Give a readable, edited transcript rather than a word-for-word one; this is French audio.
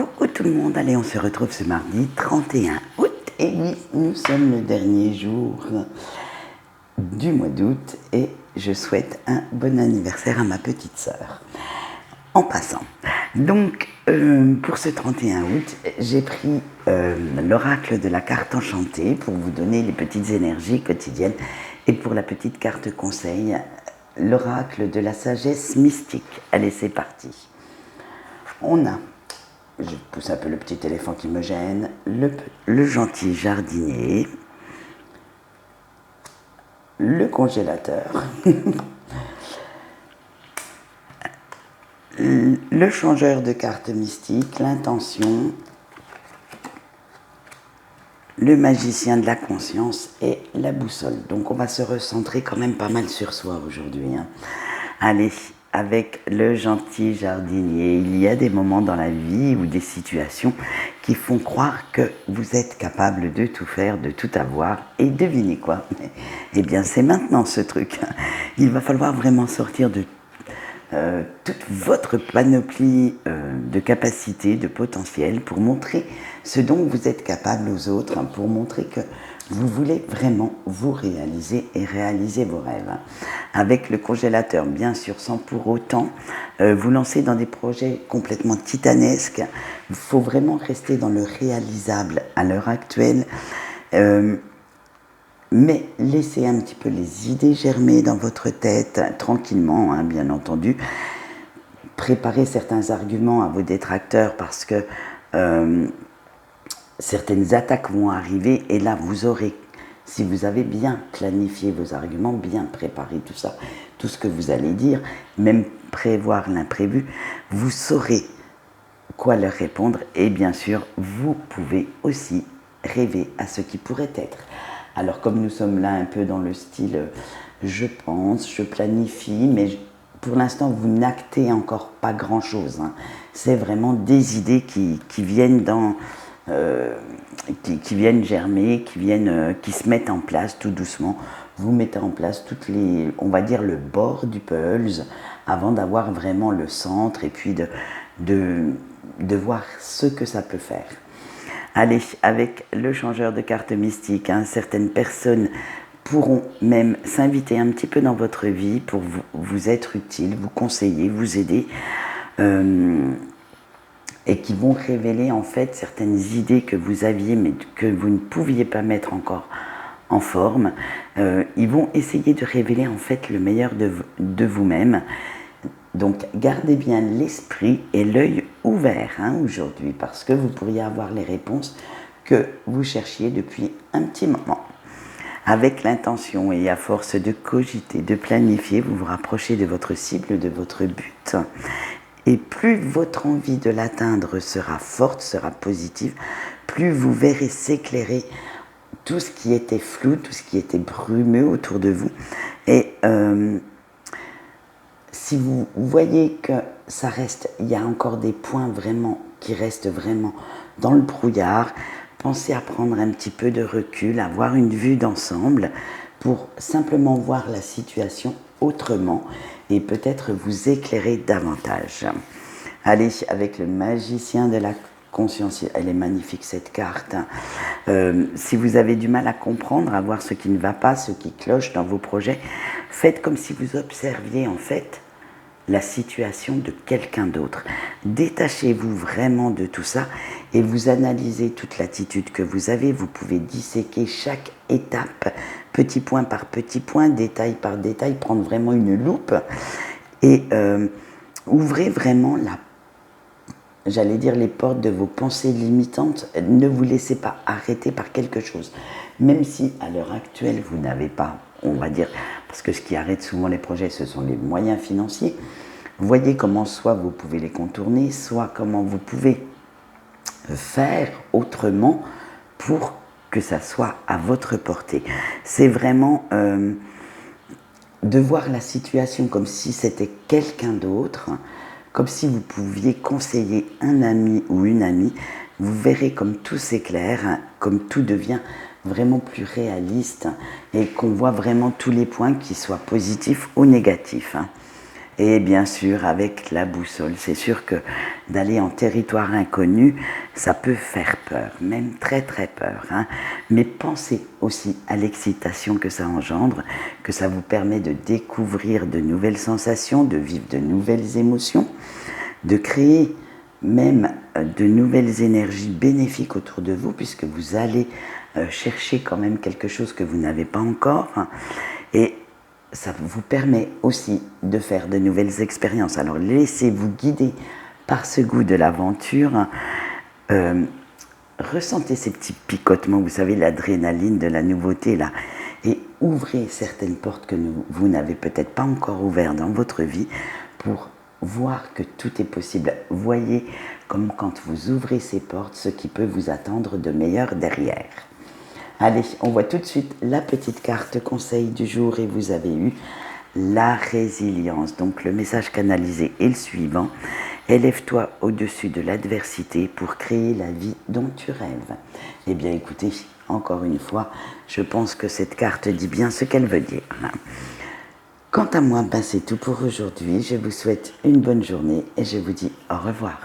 Coucou tout le monde, allez on se retrouve ce mardi 31 août et oui, nous sommes le dernier jour du mois d'août et je souhaite un bon anniversaire à ma petite sœur. En passant, donc pour ce 31 août, j'ai pris l'oracle de la carte enchantée pour vous donner les petites énergies quotidiennes et pour la petite carte conseil, l'oracle de la sagesse mystique. Allez, c'est parti. On a, je pousse un peu le petit éléphant qui me gêne, le gentil jardinier, le congélateur, le changeur de cartes mystique, l'intention, le magicien de la conscience et la boussole. Donc on va se recentrer quand même pas mal sur soi aujourd'hui. Allez, avec le gentil jardinier, il y a des moments dans la vie ou des situations qui font croire que vous êtes capable de tout faire, de tout avoir. Et devinez quoi? Eh bien c'est maintenant ce truc. Il va falloir vraiment sortir de toute votre panoplie de capacités, de potentiel pour montrer ce dont vous êtes capable aux autres, pour montrer que vous voulez vraiment vous réaliser et réaliser vos rêves. Avec le congélateur, bien sûr, sans pour autant vous lancer dans des projets complètement titanesques. Il faut vraiment rester dans le réalisable à l'heure actuelle. Mais laissez un petit peu les idées germer dans votre tête, tranquillement, bien entendu. Préparez certains arguments à vos détracteurs parce que certaines attaques vont arriver et là vous aurez, si vous avez bien planifié vos arguments, bien préparé tout ça, tout ce que vous allez dire, même prévoir l'imprévu, vous saurez quoi leur répondre et bien sûr vous pouvez aussi rêver à ce qui pourrait être. Alors comme nous sommes là un peu dans le style je pense, je planifie, mais pour l'instant vous n'actez encore pas grand chose. C'est vraiment des idées qui viennent qui viennent germer, qui se mettent en place tout doucement. Vous mettez en place on va dire le bord du puzzle avant d'avoir vraiment le centre et puis de voir ce que ça peut faire. Allez, avec le changeur de cartes mystique, certaines personnes pourront même s'inviter un petit peu dans votre vie pour vous être utiles, vous conseiller, vous aider et qui vont révéler en fait certaines idées que vous aviez mais que vous ne pouviez pas mettre encore en forme. Ils vont essayer de révéler en fait le meilleur de vous-même. Donc gardez bien l'esprit et l'œil ouvert aujourd'hui parce que vous pourriez avoir les réponses que vous cherchiez depuis un petit moment. Avec l'intention et à force de cogiter, de planifier, vous vous rapprochez de votre cible, de votre but. Et plus votre envie de l'atteindre sera forte, sera positive, plus vous verrez s'éclairer tout ce qui était flou, tout ce qui était brumeux autour de vous. Et si vous voyez que ça reste, il y a encore des points vraiment qui restent vraiment dans le brouillard, pensez à prendre un petit peu de recul, à avoir une vue d'ensemble pour simplement voir la situation autrement et peut-être vous éclairer davantage. Allez, avec le magicien de la conscience, elle est magnifique cette carte. Si vous avez du mal à comprendre, à voir ce qui ne va pas, ce qui cloche dans vos projets, faites comme si vous observiez en fait la situation de quelqu'un d'autre. Détachez-vous vraiment de tout ça et vous analysez toute l'attitude que vous avez. Vous pouvez disséquer chaque étape, petit point par petit point, détail par détail, prendre vraiment une loupe et ouvrez vraiment les portes de vos pensées limitantes. Ne vous laissez pas arrêter par quelque chose. Même si à l'heure actuelle vous n'avez pas, on va dire, parce que ce qui arrête souvent les projets, ce sont les moyens financiers. Voyez comment soit vous pouvez les contourner, soit comment vous pouvez faire autrement pour que ça soit à votre portée. C'est vraiment de voir la situation comme si c'était quelqu'un d'autre, comme si vous pouviez conseiller un ami ou une amie. Vous verrez comme tout s'éclaire, comme tout devient vraiment plus réaliste et qu'on voit vraiment tous les points, qui soient positifs ou négatifs. Et bien sûr, avec la boussole, c'est sûr que d'aller en territoire inconnu, ça peut faire peur, même très très peur, hein. Mais pensez aussi à l'excitation que ça engendre, que ça vous permet de découvrir de nouvelles sensations, de vivre de nouvelles émotions, de créer même de nouvelles énergies bénéfiques autour de vous, puisque vous allez chercher quand même quelque chose que vous n'avez pas encore, hein. Et ça vous permet aussi de faire de nouvelles expériences. Alors laissez-vous guider par ce goût de l'aventure, hein. Ressentez ces petits picotements, vous savez, l'adrénaline de la nouveauté là, et ouvrez certaines portes que vous n'avez peut-être pas encore ouvertes dans votre vie pour voir que tout est possible. Voyez comme quand vous ouvrez ces portes, ce qui peut vous attendre de meilleur derrière. Allez, on voit tout de suite la petite carte conseil du jour et vous avez eu la résilience. Donc le message canalisé est le suivant. Élève-toi au-dessus de l'adversité pour créer la vie dont tu rêves. Eh bien écoutez, encore une fois, je pense que cette carte dit bien ce qu'elle veut dire. Quant à moi, c'est tout pour aujourd'hui. Je vous souhaite une bonne journée et je vous dis au revoir.